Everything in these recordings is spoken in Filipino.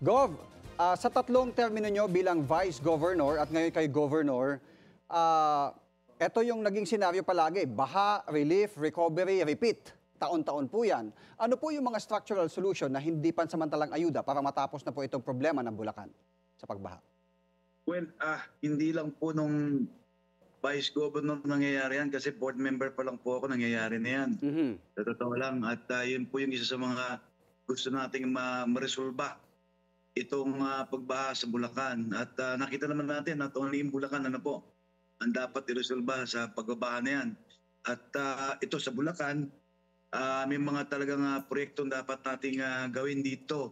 Gov, sa tatlong termino nyo bilang Vice Governor at ngayon kay Governor, ito yung naging senaryo palagi, baha, relief, recovery, repeat. Taon-taon po yan. Ano po yung mga structural solution na hindi pansamantalang ayuda para matapos na po itong problema ng Bulacan sa pagbaha? Well, hindi lang po nung Vice Governor nangyayari yan kasi board member pa lang po ako nangyayari na yan. Sa totoo lang. At yun po yung isa sa mga gusto nating maresolba itong pagbaha sa Bulacan. At nakita naman natin, not only in Bulacan, ano po, ang dapat iresolba sa pagbabaha na yan. At ito sa Bulacan, may mga talagang proyektong dapat nating gawin dito.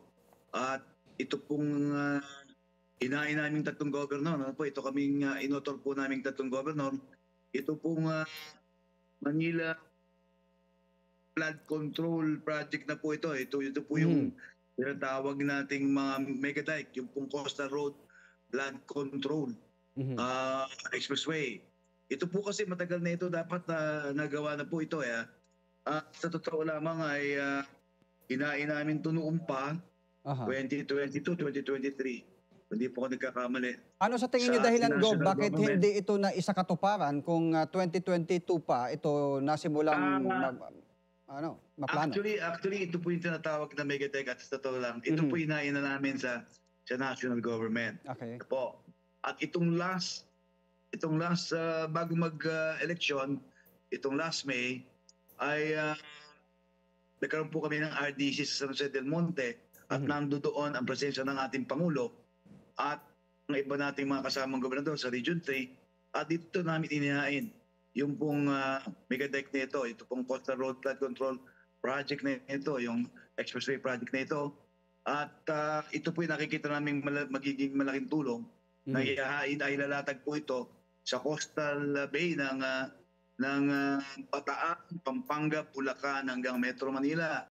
At ito pong hinain naming tatlong governor, ano po, ito kaming inotor po naming tatlong governor. Ito pong Manila Flood Control Project na po ito. Ito po yung tinatawag nating mga mega dike, yung pong Coastal Road Flood Control Expressway. Ito po kasi matagal na ito, dapat nagawa na po ito. Sa totoo lamang ay hinain namin ito noong pa, 2022, 2023. Hindi po ako nagkakamali. Ano sa tingin niyo dahilan, Gov? Bakit hindi ito na isa katuparan kung 2022 pa ito nasimulang maplano? Actually, ito po yung tinatawag na megadec at sa totoo lang. Ito po hinain na namin sa national government. Okay. Ito po. At itong last bago mag-election, itong last May, ay nagkaroon po kami ng RDC sa San Jose del Monte at nandoon ang presensya ng ating Pangulo at ng iba nating mga kasamang gobernador sa Region 3 at dito namin inihain yung pong megadike na ito pong Coastal Road Flood Control Project na ito, yung Expressway Project na ito. At ito po yung nakikita namin magiging malaking tulong na ilalatag po ito sa Coastal Bay ng Bataan, Pampanga, Bulacan hanggang Metro Manila.